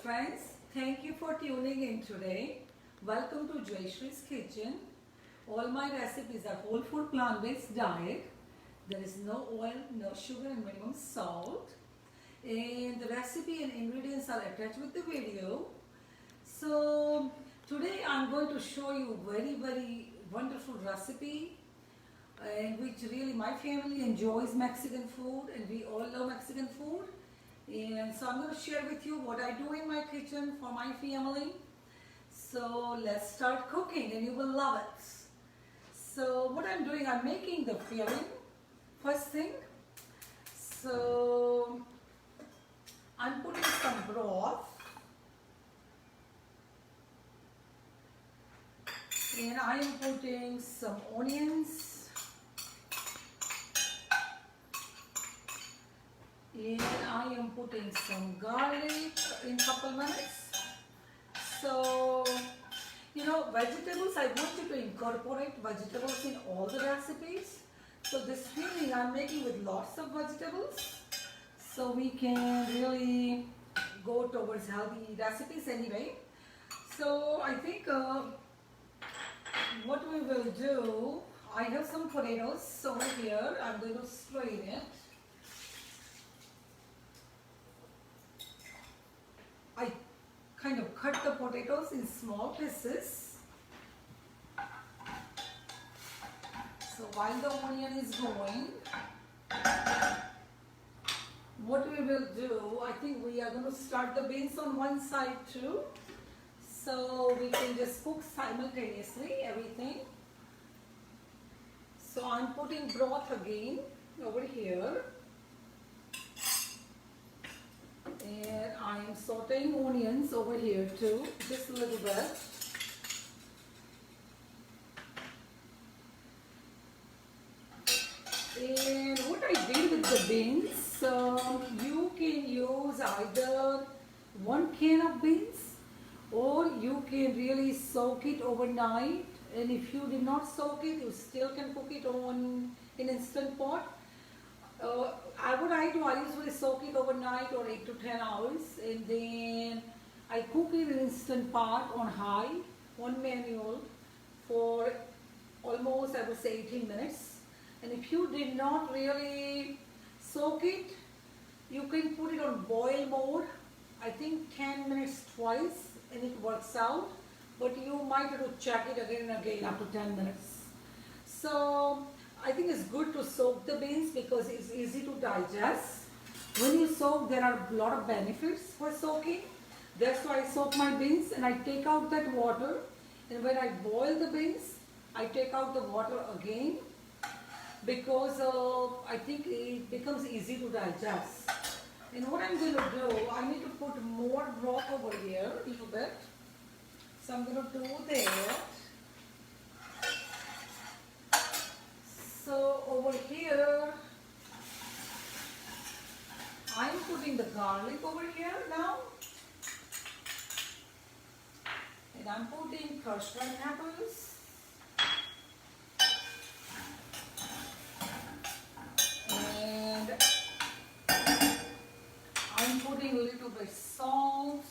friends, thank you for tuning in today. Welcome to Jayashree's Kitchen. All my recipes are whole food plant-based diet. There is no oil, no sugar and minimum salt. And the recipe and ingredients are attached with the video. So today I'm going to show you very wonderful recipe and which really my family enjoys Mexican food and we all love Mexican food. And so I'm going to share with you what I do in my kitchen for my family. So let's start cooking and you will love it. So what I'm doing, I'm making the filling first thing. So I'm putting some broth and I am putting some onions. And I am putting some garlic in couple minutes. So, vegetables, I want you to incorporate vegetables in all the recipes. So this filling I'm making with lots of vegetables. So we can really go towards healthy recipes anyway. So I think what we will do, I have some potatoes over here. I'm going to strain it. I kind of cut the potatoes in small pieces. So while the onion is going, what we will do, I think we are going to start the beans on one side too. So we can just cook simultaneously everything. So I'm putting broth again over here. And I am sauteing onions over here too, just a little bit. And what I did with the beans, you can use either one can of beans or you can really soak it overnight. And if you did not soak it, you still can cook it on an instant pot. What I do, I usually soak it overnight or 8 to 10 hours and then I cook it in instant pot on high, on manual for almost, I would say, 18 minutes. And if you did not really soak it, you can put it on boil mode, I think 10 minutes twice and it works out. But you might have to check it again and again after 10 minutes. So I think it's good to soak the beans because it's easy to digest. When you soak, there are a lot of benefits for soaking. That's why I soak my beans and I take out that water. And when I boil the beans, I take out the water again because I think it becomes easy to digest. And what I'm going to do, I need to put more broth over here a little bit. So I'm going to do that. So over here, I'm putting the garlic over here now. And I'm putting crushed red peppers. And I'm putting a little bit salt.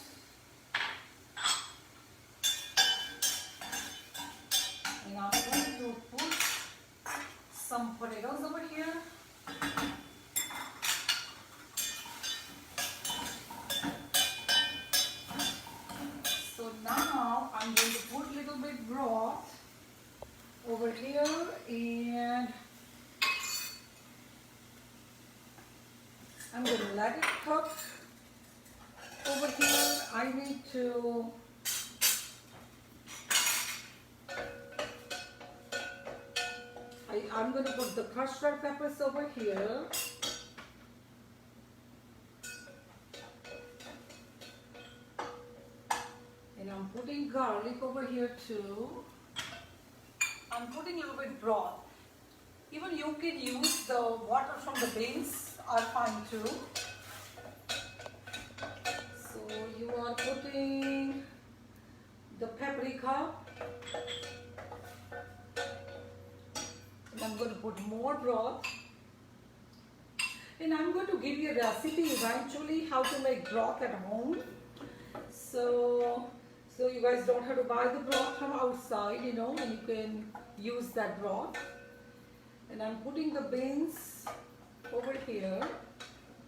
And I'm going to put some potatoes over here. So now I'm going to put a little bit broth over here and I'm going to let it cook. Over here I need to I'm going to put the crushed red peppers over here. And I'm putting garlic over here too. I'm putting a little bit broth. Even you can use the water from the beans are fine too. So you are putting the paprika. I'm going to put more broth and I'm going to give you a recipe eventually how to make broth at home. So, so you guys don't have to buy the broth from outside, you know, and you can use that broth. And I'm putting the beans over here.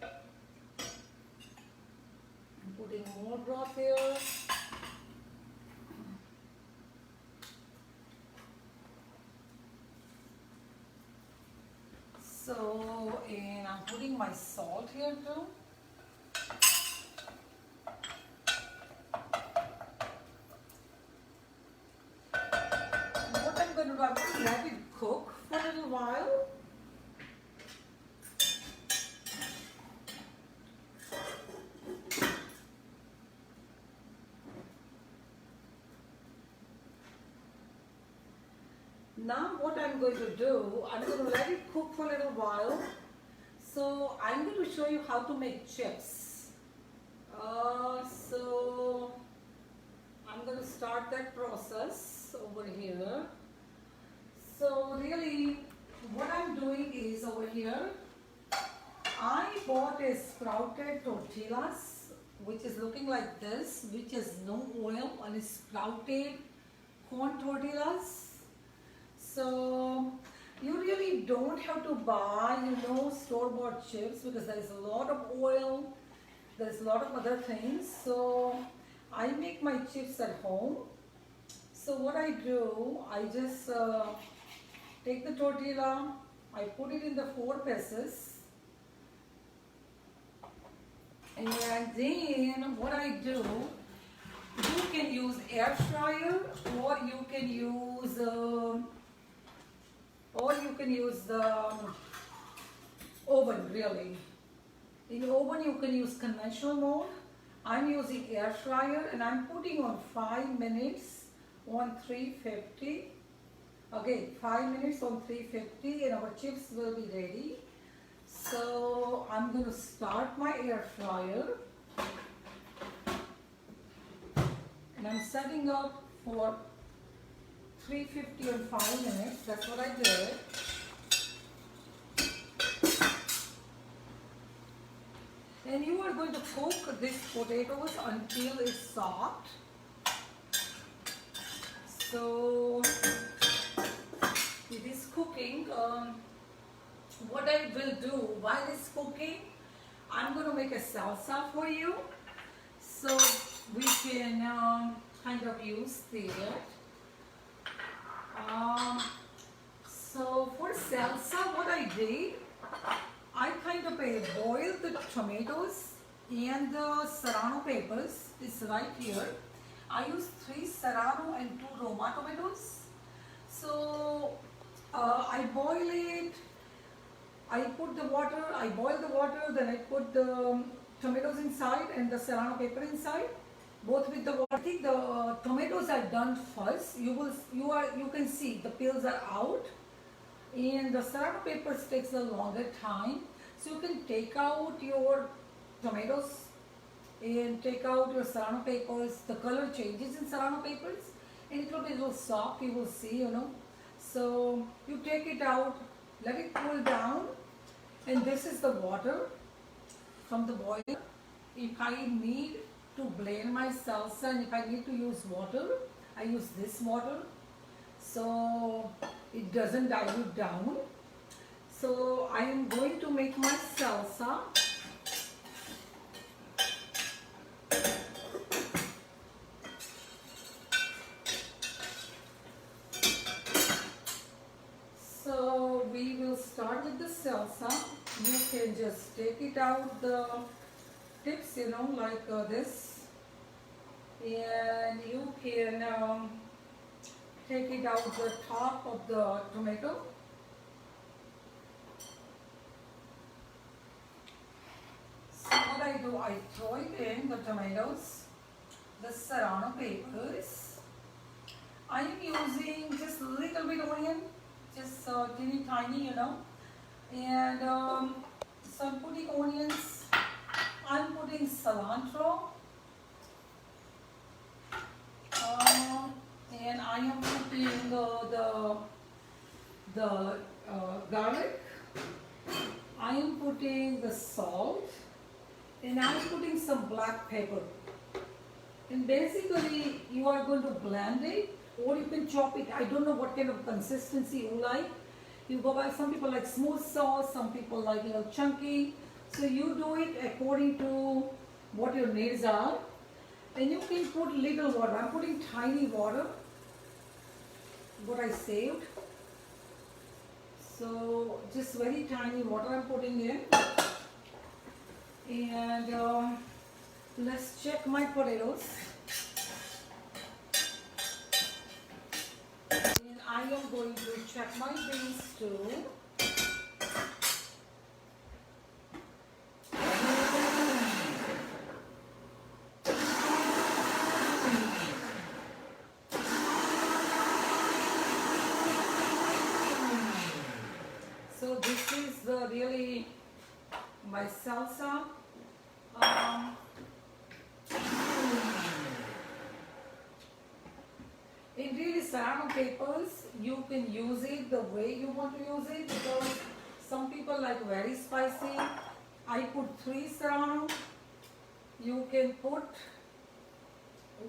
I'm putting more broth here. So, and I'm putting my salt here too. And what I'm going to do, I'm going to let it cook for a little while. Now what I'm going to do, I'm going to let it cook for a little while. So I'm going to show you how to make chips. So I'm going to start that process over here. So really what I'm doing is over here, I bought a sprouted tortillas which is looking like this, which is no oil and is sprouted corn tortillas. So you really don't have to buy, you know, store-bought chips because there is a lot of oil, there is a lot of other things. So I make my chips at home. So what I do, I just take the tortilla, I put it in the 4 pieces, and then what I do, you can use air fryer or you can use the oven really. In oven you can use conventional mode. I'm using air fryer and I'm putting on 5 minutes on 350. Again, 5 minutes on 350 and our chips will be ready. So I'm going to start my air fryer and I'm setting up for 350 and 5 minutes. That's what I did. And you are going to cook these potatoes until it's soft. So it is cooking. What I will do while it's cooking, I'm going to make a salsa for you. So we can kind of use that. So for salsa, what I did, I kind of boiled the tomatoes and the serrano peppers. It's right here. I used 3 serrano and 2 Roma tomatoes. So I boil it. I put the water. I boil the water. Then I put the tomatoes inside and the serrano pepper inside. Both with the water. I think the tomatoes are done first. You can see the peels are out, and the serrano peppers takes a longer time. So you can take out your tomatoes and take out your serrano peppers. The color changes in serrano peppers, and it will be a little soft. You will see, you know. So you take it out, let it cool down, and this is the water from the boiler. If I need to blend my salsa and if I need to use water, I use this water so it doesn't dilute down. So I am going to make my salsa. So we will start with the salsa. You can just take it out the tips, you know, like this, and you can take it out the top of the tomato. So what I do, I throw it in the tomatoes, the serrano peppers. I am using just a little bit onion, just teeny tiny, you know, and so I'm putting onions. I'm putting cilantro, and I am putting the garlic. I am putting the salt, and I'm putting some black pepper. And basically you are going to blend it, or you can chop it. I don't know what kind of consistency you like. You go by, some people like smooth sauce, some people like a little chunky. So you do it according to what your needs are. And you can put little water. I'm putting tiny water, what I saved. So just very tiny water I'm putting in. And let's check my potatoes. And I am going to check my beans too. So this is the really my salsa. In really serrano peppers, you can use it the way you want to use it, because some people like very spicy. I put 3 serrano. You can put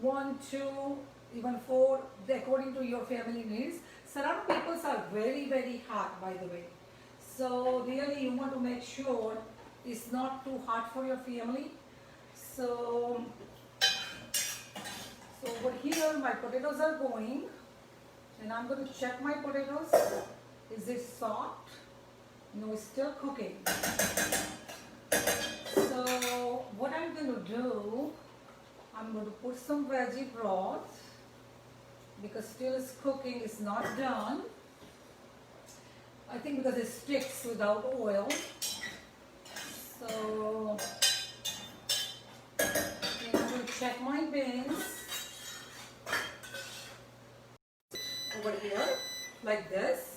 1, 2, even 4, according to your family needs. Serrano peppers are very, very hot, by the way. So really you want to make sure it's not too hot for your family. So over here my potatoes are going, and I'm going to check my potatoes. Is it soft? No, it's still cooking. So what I'm going to do, I'm going to put some veggie broth, because still it's cooking, it's not done. I think because it sticks without oil. So I'm going to check my beans over here like this.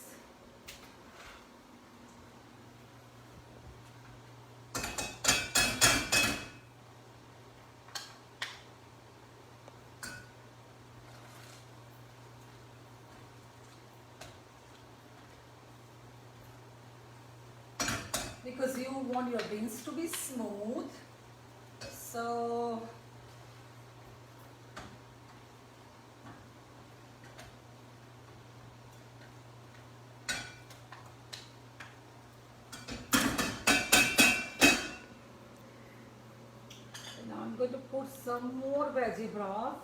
Because you want your beans to be smooth. So now I'm going to put some more veggie broth.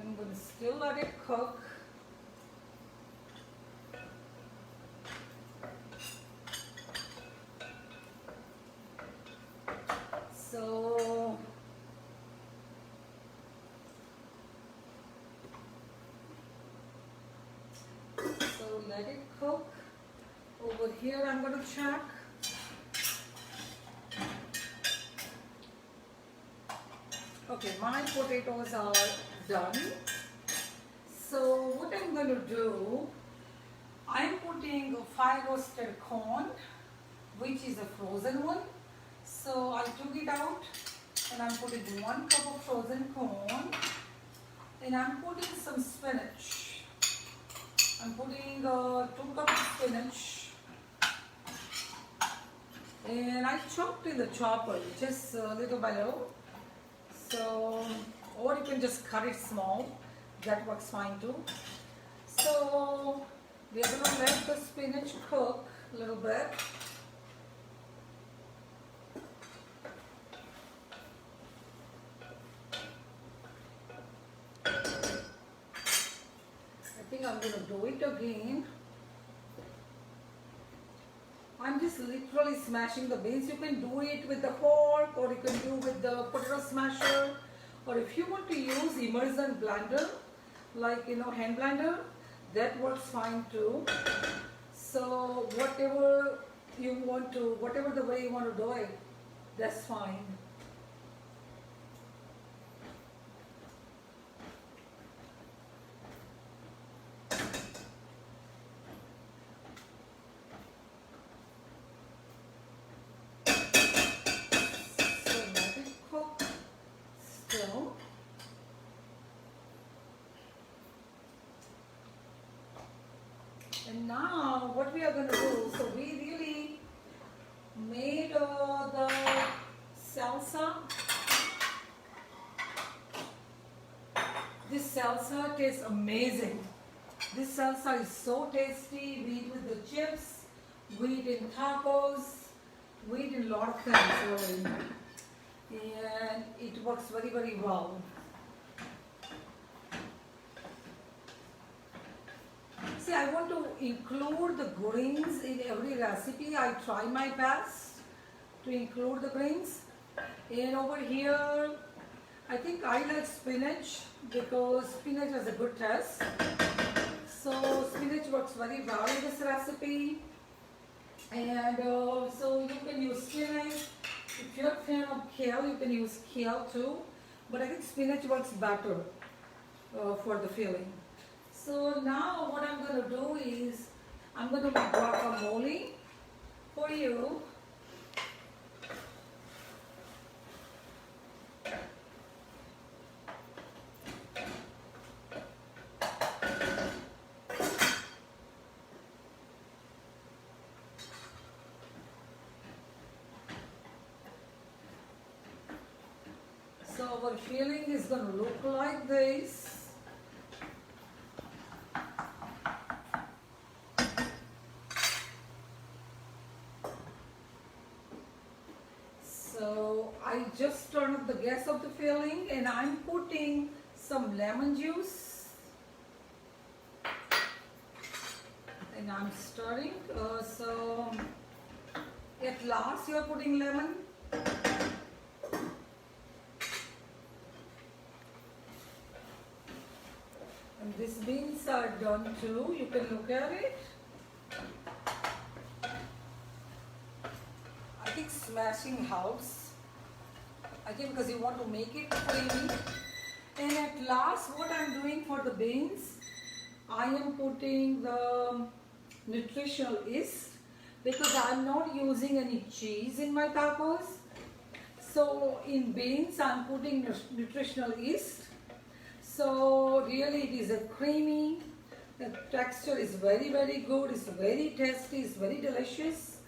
I'm going to still let it cook. So let it cook. Over here I'm going to check. Okay, my potatoes are done. So what I'm going to do, I'm putting 5 roasted corn, which is a frozen one. So I took it out and I'm putting 1 cup of frozen corn, and I'm putting some spinach. I'm putting 2 cups of spinach, and I chopped in the chopper just little by little. So, or you can just cut it small, that works fine too. So we are going to let the spinach cook a little bit. I think I'm going to do it again. I'm just literally smashing the beans. You can do it with the fork, or you can do with the potato smasher, or if you want to use immersion blender, like hand blender, that works fine too. So whatever you want to, whatever the way you want to do it, that's fine. And now what we are going to do, so we really made the this salsa tastes amazing. This salsa is so tasty. We eat with the chips, we eat in tacos, we eat in a lot of things really. And it works very, very well. See, I want to include the greens in every recipe. I try my best to include the greens. And over here, I think I like spinach because spinach has a good taste. So spinach works very well in this recipe. And so you can use spinach. If you're a fan of kale, you can use kale too. But I think spinach works better for the filling. So now what I'm going to do is, I'm going to make guacamole for you. So our filling is going to look like this. So I just turned up the gas of the filling and I'm putting some lemon juice. And I'm stirring. So at last you are putting lemon. And these beans are done too. You can look at it. I think smashing helps. I think because you want to make it creamy. And at last what I'm doing for the beans, I am putting the nutritional yeast because I'm not using any cheese in my tacos. So in beans I'm putting nutritional yeast. So really it is a creamy, the texture is very, very good, it's very tasty, it's very delicious.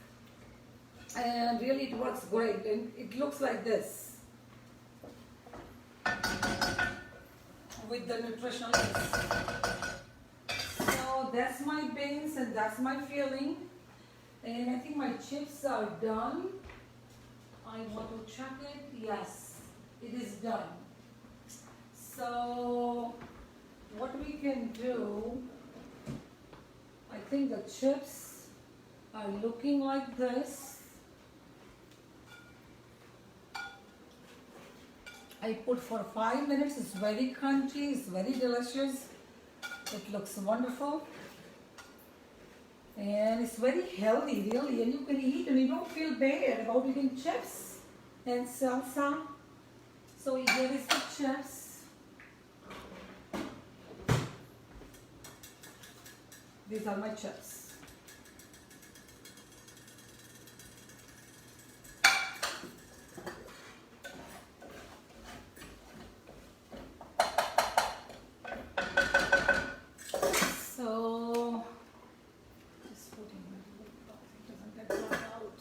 And really it works great and it looks like this with the nutritional yeast. So that's my beans and that's my filling. And I think my chips are done. I want to check it. Yes, it is done. So what we can do, I think the chips are looking like this. I put for 5 minutes, it's very crunchy, it's very delicious. It looks wonderful. And it's very healthy really, and you can eat and you don't feel bad about eating chips and salsa. So here is the chips. These are my chips. So, just put in my little box, it doesn't get blown out.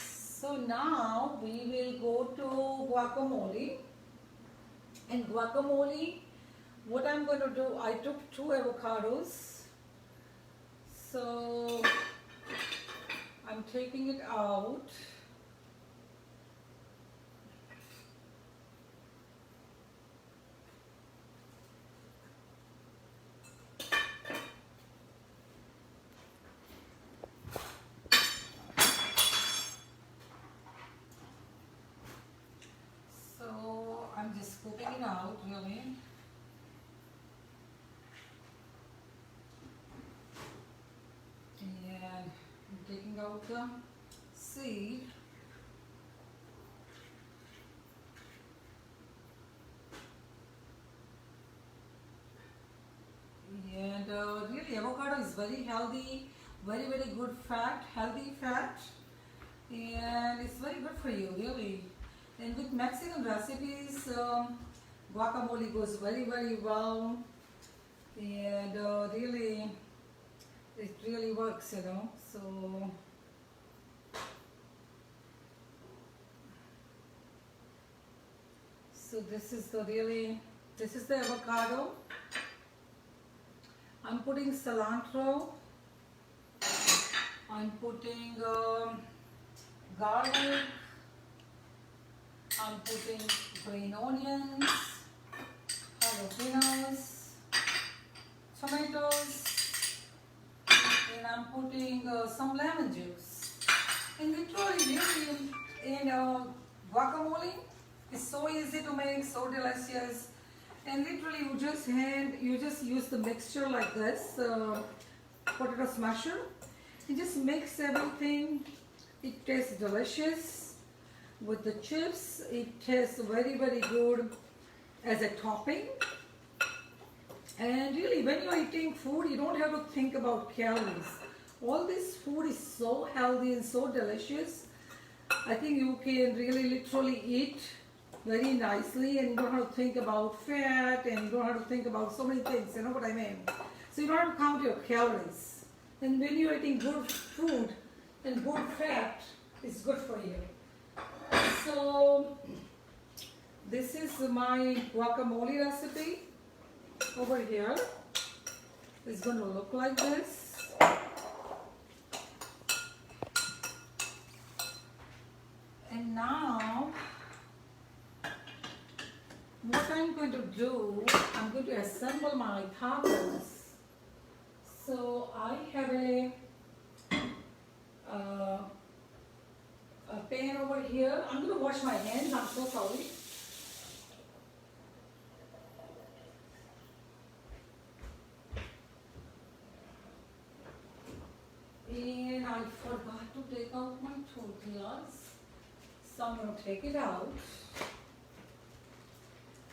So now we will go to guacamole. And guacamole, what I'm going to do, I took 2 avocados. So I'm taking it out. So I'm just scooping it out really. And I'm taking out the seed. And really avocado is very healthy, very, very good fat, healthy fat. And it's very good for you really. And with Mexican recipes, guacamole goes very, very well. And really, it really works, you know. So So this is the avocado. I'm putting cilantro. I'm putting garlic. I'm putting green onions, jalapenos, tomatoes, and I'm putting some lemon juice. And literally, in guacamole, it's so easy to make, so delicious. And literally, you just use the mixture like this, potato smasher. You just mix everything. It tastes delicious. With the chips, it tastes very, very good as a topping. And really, when you're eating food, you don't have to think about calories. All this food is so healthy and so delicious. I think you can really literally eat very nicely, and you don't have to think about fat, and you don't have to think about so many things, you know what I mean? So you don't have to count your calories. And when you're eating good food and good fat, it's good for you. So this is my guacamole recipe over here. It's going to look like this. And now what I'm going to do, I'm going to assemble my tacos. So I have a pan over here. I'm going to wash my hands, I'm so sorry. And I forgot to take out my tortillas. So I'm going to take it out.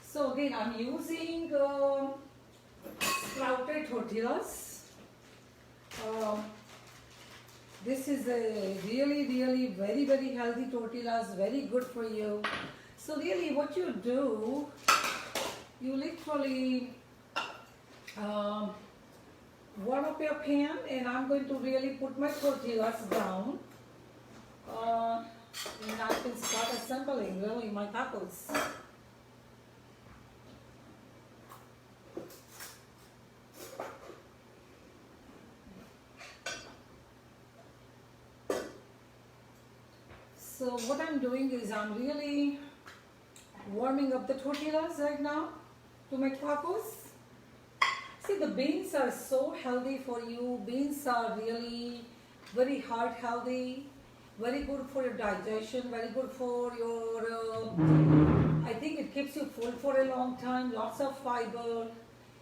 So again, I'm using sprouted tortillas. This is a really very, very healthy tortillas, very good for you. So really what you do, you literally warm up your pan, and I'm going to really put my tortillas down. And I can start assembling really my tacos. So what I'm doing is I'm really warming up the tortillas right now to make tacos. See, the beans are so healthy for you. Beans are really very heart healthy, very good for your digestion, very good for your, I think it keeps you full for a long time, lots of fiber.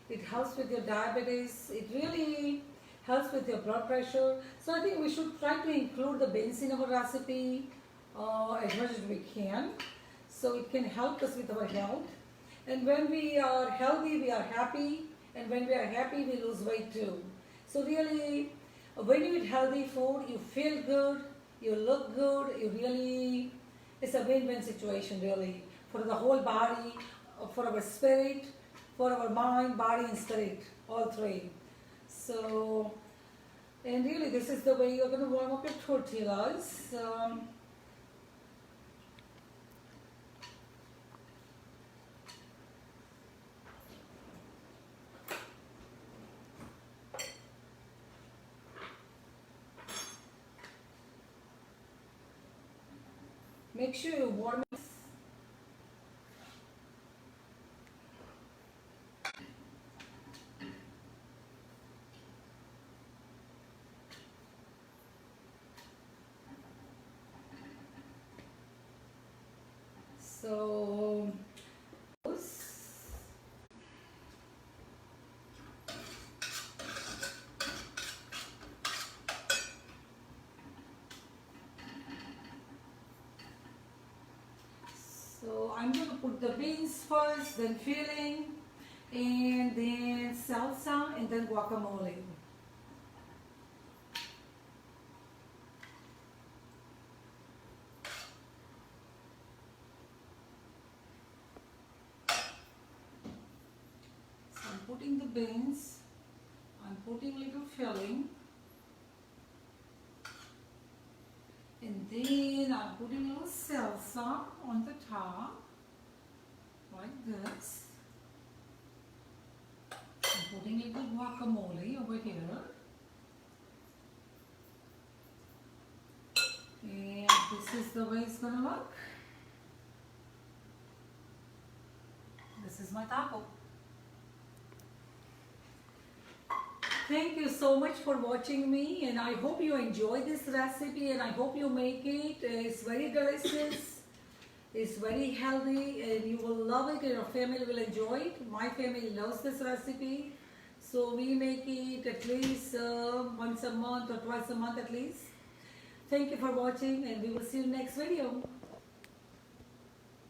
It helps with your diabetes. It really helps with your blood pressure. So I think we should try to include the beans in our recipe as much as we can. So it can help us with our health. And when we are healthy, we are happy. And when we are happy, we lose weight too. So really, when you eat healthy food, you feel good, you look good, you really, it's a win-win situation really. For the whole body, for our spirit, for our mind, body and spirit, all three. So, and really this is the way you're going to warm up your tortillas. Make sure you warm it. So, I'm going to put the beans first, then filling, and then salsa, and then guacamole. So I'm putting the beans, I'm putting little filling, and then I'm putting a little salsa on the top. like this. I'm putting a little guacamole over here. And this is the way it's gonna look. This is my taco. Thank you so much for watching me, and I hope you enjoy this recipe, and I hope you make it. It's very delicious, it's very healthy, and you will love it and your family will enjoy it. My family loves this recipe, so we make it at least once a month or twice a month at least. Thank you for watching, and we will see you next video.